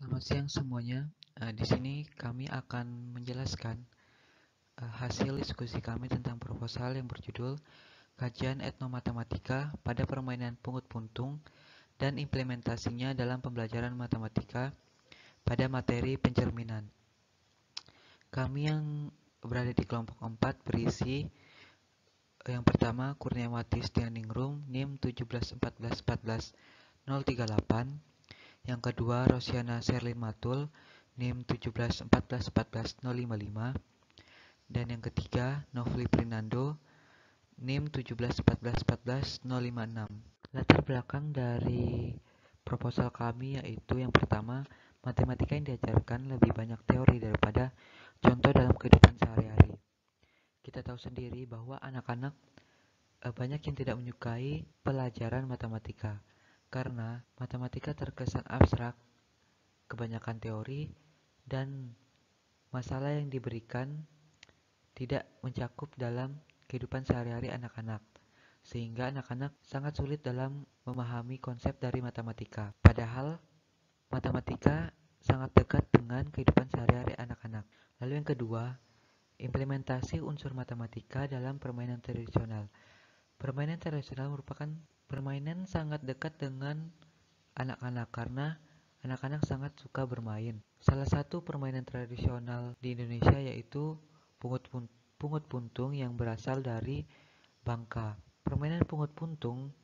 Selamat siang semuanya. Di sini kami akan menjelaskan hasil diskusi kami tentang proposal yang berjudul Kajian Etnomatematika pada Permainan Pungut Puntung dan Implementasinya dalam Pembelajaran Matematika pada Materi Pencerminan. Kami yang berada di kelompok 4 berisi yang pertama Kurniawati Stianingrum NIM 171414038. Yang kedua, Rosiana Sherlyn Matul, NIM 171414055. Dan yang ketiga, Novli Prinando, NIM 171414056. Latar belakang dari proposal kami yaitu yang pertama, matematika yang diajarkan lebih banyak teori daripada contoh dalam kehidupan sehari-hari. Kita tahu sendiri bahwa anak-anak banyak yang tidak menyukai pelajaran matematika karena matematika terkesan abstrak, kebanyakan teori, dan masalah yang diberikan tidak mencakup dalam kehidupan sehari-hari anak-anak, sehingga anak-anak sangat sulit dalam memahami konsep dari matematika. Padahal matematika sangat dekat dengan kehidupan sehari-hari anak-anak. Lalu yang kedua, implementasi unsur matematika dalam permainan tradisional. Permainan tradisional merupakan permainan sangat dekat dengan anak-anak karena anak-anak sangat suka bermain. Salah satu permainan tradisional di Indonesia yaitu pungut puntung yang berasal dari Bangka. Permainan pungut puntung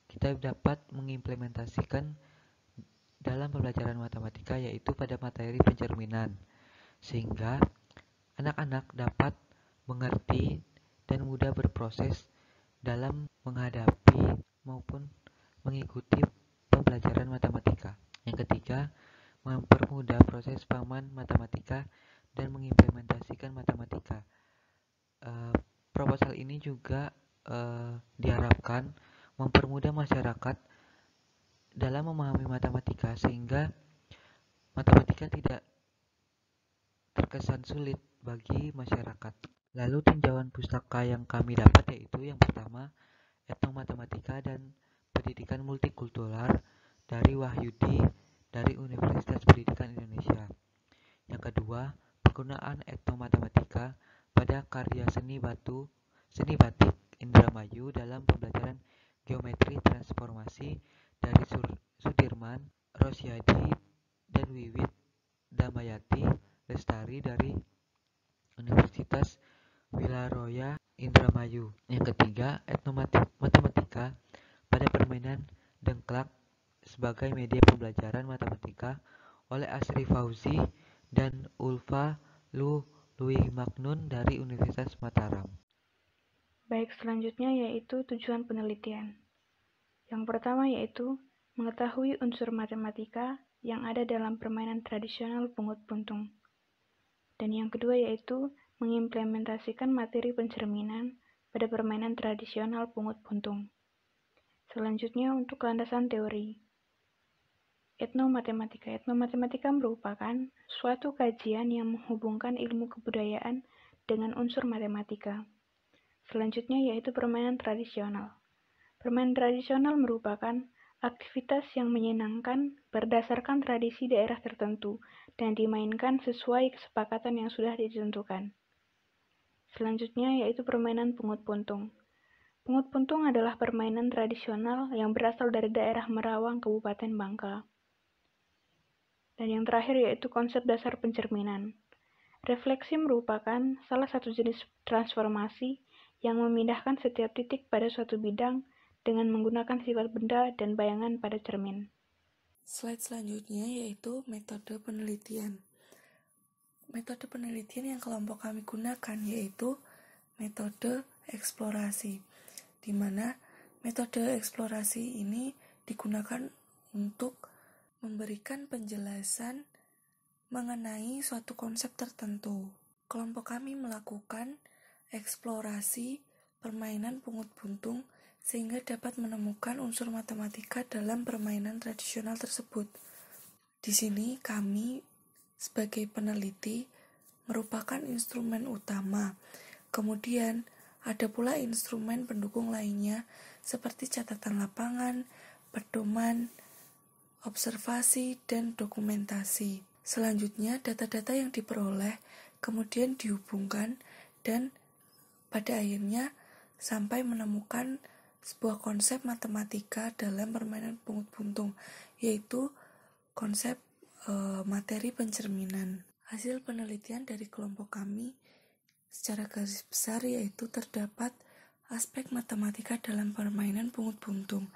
kita dapat mengimplementasikan dalam pembelajaran matematika yaitu pada materi pencerminan, sehingga anak-anak dapat mengerti dan mudah berproses dalam menghadapi maupun mengikuti pembelajaran matematika. Yang ketiga, mempermudah proses pahaman matematika dan mengimplementasikan matematika. Proposal ini juga diharapkan mempermudah masyarakat dalam memahami matematika sehingga matematika tidak terkesan sulit bagi masyarakat. Lalu tinjauan pustaka yang kami dapat yaitu yang pertama, Etnomatematika dan Pendidikan Multikultural dari Wahyudi dari Universitas Pendidikan Indonesia. Yang kedua, penggunaan etnomatematika pada karya seni batik Indramayu dalam pembelajaran geometri transformasi dari Sudirman, Rosyadi, dan Wiwit Damayati Lestari dari Universitas Wilaroya Indramayu. Yang ketiga, etnomatematika pada permainan dengklak sebagai media pembelajaran matematika oleh Asri Fauzi dan Ulfa Lui Magnun dari Universitas Mataram. Baik, selanjutnya yaitu tujuan penelitian. Yang pertama yaitu mengetahui unsur matematika yang ada dalam permainan tradisional pungut puntung. Dan yang kedua yaitu mengimplementasikan materi pencerminan pada permainan tradisional pungut puntung. Selanjutnya untuk landasan teori. Etnomatematika. Etnomatematika merupakan suatu kajian yang menghubungkan ilmu kebudayaan dengan unsur matematika. Selanjutnya yaitu permainan tradisional. Permainan tradisional merupakan aktivitas yang menyenangkan berdasarkan tradisi daerah tertentu dan dimainkan sesuai kesepakatan yang sudah ditentukan. Selanjutnya yaitu permainan pungut puntung. Pungut puntung adalah permainan tradisional yang berasal dari daerah Merawang, Kabupaten Bangka. Dan yang terakhir yaitu konsep dasar pencerminan. Refleksi merupakan salah satu jenis transformasi yang memindahkan setiap titik pada suatu bidang dengan menggunakan sifat benda dan bayangan pada cermin. Slide selanjutnya yaitu metode penelitian. Metode penelitian yang kelompok kami gunakan yaitu metode eksplorasi, di mana metode eksplorasi ini digunakan untuk memberikan penjelasan mengenai suatu konsep tertentu. Kelompok kami melakukan eksplorasi permainan pungut puntung sehingga dapat menemukan unsur matematika dalam permainan tradisional tersebut. Di sini kami sebagai peneliti merupakan instrumen utama. Kemudian ada pula instrumen pendukung lainnya seperti catatan lapangan, pedoman, observasi, dan dokumentasi. Selanjutnya, data-data yang diperoleh kemudian dihubungkan dan pada akhirnya sampai menemukan sebuah konsep matematika dalam permainan pungut buntung, yaitu konsep materi pencerminan. Hasil penelitian dari kelompok kami secara garis besar yaitu terdapat aspek matematika dalam permainan pungut buntung.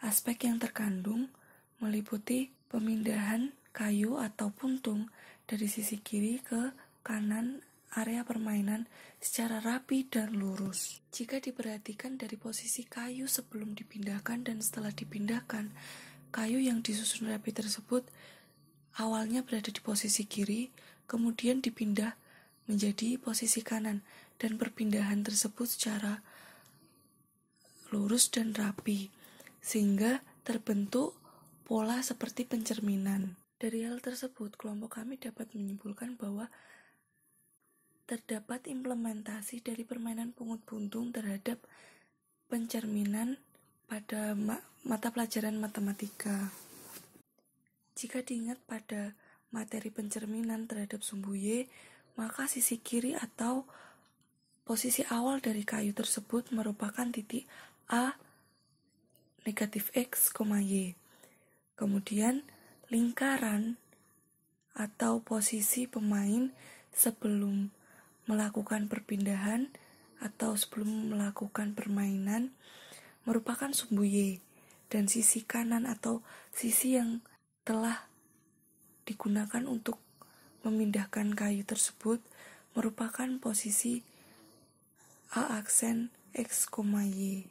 Aspek yang terkandung meliputi pemindahan kayu atau puntung dari sisi kiri ke kanan area permainan secara rapi dan lurus. Jika diperhatikan dari posisi kayu sebelum dipindahkan dan setelah dipindahkan, kayu yang disusun rapi tersebut awalnya berada di posisi kiri, kemudian dipindah menjadi posisi kanan, dan perpindahan tersebut secara lurus dan rapi, sehingga terbentuk pola seperti pencerminan. Dari hal tersebut, kelompok kami dapat menyimpulkan bahwa terdapat implementasi dari permainan pungut buntung terhadap pencerminan pada mata pelajaran matematika. Jika diingat pada materi pencerminan terhadap sumbu Y, maka sisi kiri atau posisi awal dari kayu tersebut merupakan titik A negatif X, Y. Kemudian lingkaran atau posisi pemain sebelum melakukan perpindahan atau sebelum melakukan permainan merupakan sumbu Y, dan sisi kanan atau sisi yang telah digunakan untuk memindahkan kayu tersebut merupakan posisi A aksen X, Y.